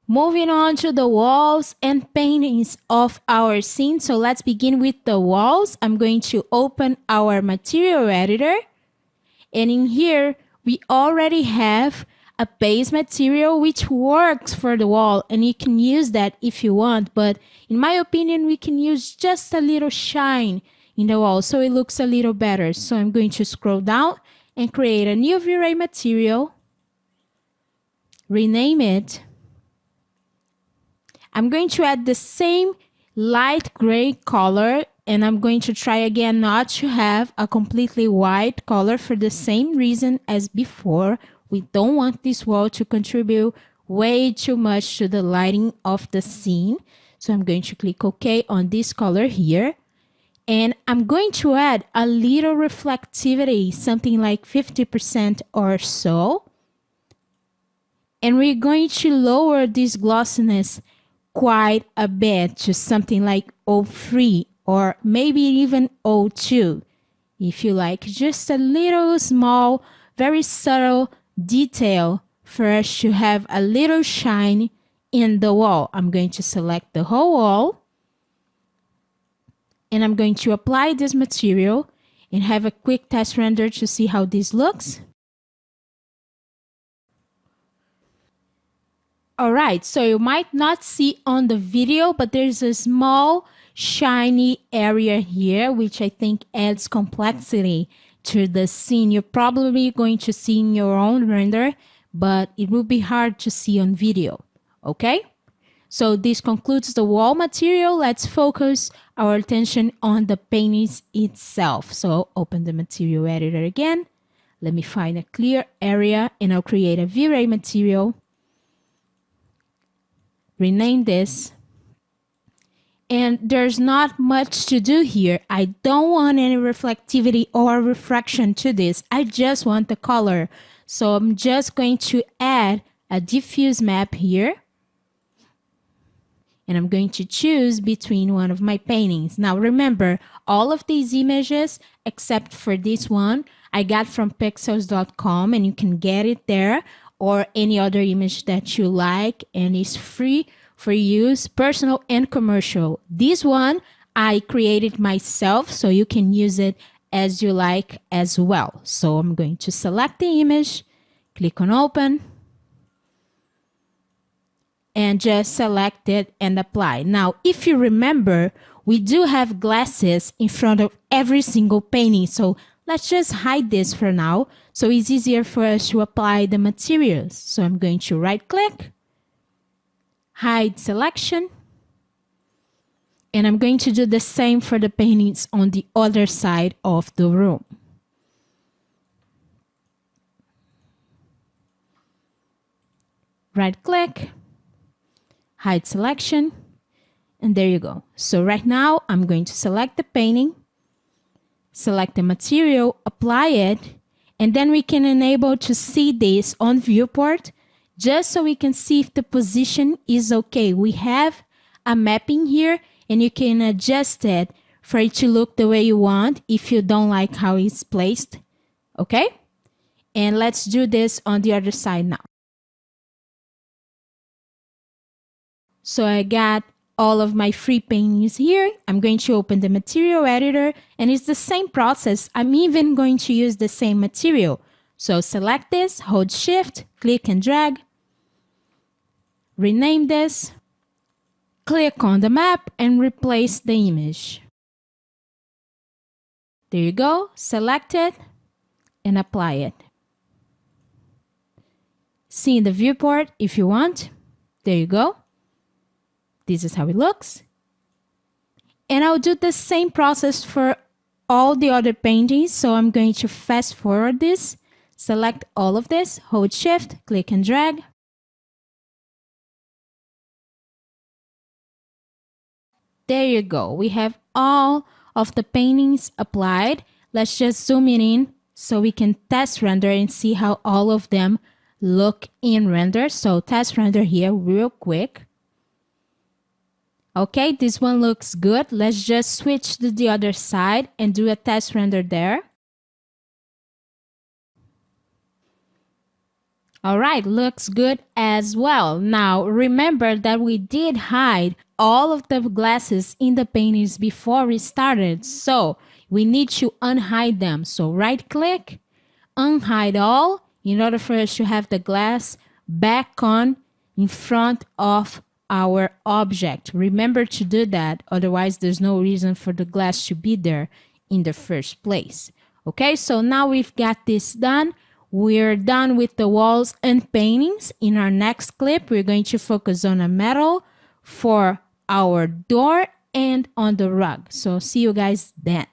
Moving on to the walls and paintings of our scene. So let's begin with the walls. I'm going to open our material editor. And in here, we already have a base material which works for the wall. And you can use that if you want. But in my opinion, we can use just a little shine in the wall so it looks a little better. So I'm going to scroll down and create a new V-Ray material. Rename it. I'm going to add the same light gray color, and I'm going to try again not to have a completely white color for the same reason as before. We don't want this wall to contribute way too much to the lighting of the scene. So I'm going to click OK on this color here. And I'm going to add a little reflectivity, something like 50% or so. And we're going to lower this glossiness quite a bit to something like 03 or maybe even 02 if you like. Just a little small, very subtle detail for us to have a little shine in the wall. I'm going to select the whole wall and I'm going to apply this material and have a quick test render to see how this looks. Alright, so you might not see on the video, but there's a small shiny area here, which I think adds complexity to the scene. You're probably going to see in your own render, but it will be hard to see on video. Okay? So this concludes the wall material. Let's focus our attention on the paintings itself. So open the material editor again. Let me find a clear area and I'll create a V-Ray material. Rename this. And there's not much to do here. I don't want any reflectivity or refraction to this. I just want the color. So I'm just going to add a diffuse map here. And I'm going to choose between one of my paintings. Now remember, all of these images, except for this one, I got from pexels.com and you can get it there, or any other image that you like, and it's free for use, personal and commercial. This one I created myself, so you can use it as you like as well. So I'm going to select the image, click on open, and just select it and apply. Now, if you remember, we do have glasses in front of every single painting. So let's just hide this for now. So it's easier for us to apply the materials. So I'm going to right click, hide selection. And I'm going to do the same for the paintings on the other side of the room. Right click, hide selection, and there you go. So right now I'm going to select the painting, select the material, apply it, and then we can enable to see this on viewport just so we can see if the position is okay. We have a mapping here and you can adjust it for it to look the way you want if you don't like how it's placed. Okay? And let's do this on the other side now. So I got all of my free paintings here. I'm going to open the material editor and it's the same process. I'm even going to use the same material. So select this, hold shift, click and drag, rename this, click on the map and replace the image. There you go, select it and apply it. See in the viewport if you want. There you go. This is how it looks. And I'll do the same process for all the other paintings. So I'm going to fast forward this, select all of this, hold shift, click and drag. There you go. We have all of the paintings applied. Let's just zoom in so we can test render and see how all of them look in render. So test render here real quick. Okay, this one looks good. Let's just switch to the other side and do a test render there. All right, looks good as well. Now, remember that we did hide all of the glasses in the paintings before we started. So we need to unhide them. So right click, unhide all in order for us to have the glass back on in front of our object. Remember to do that. Otherwise, there's no reason for the glass to be there in the first place. Okay, so now we've got this done. We're done with the walls and paintings. In our next clip, we're going to focus on a metal for our door and on the rug. So see you guys then.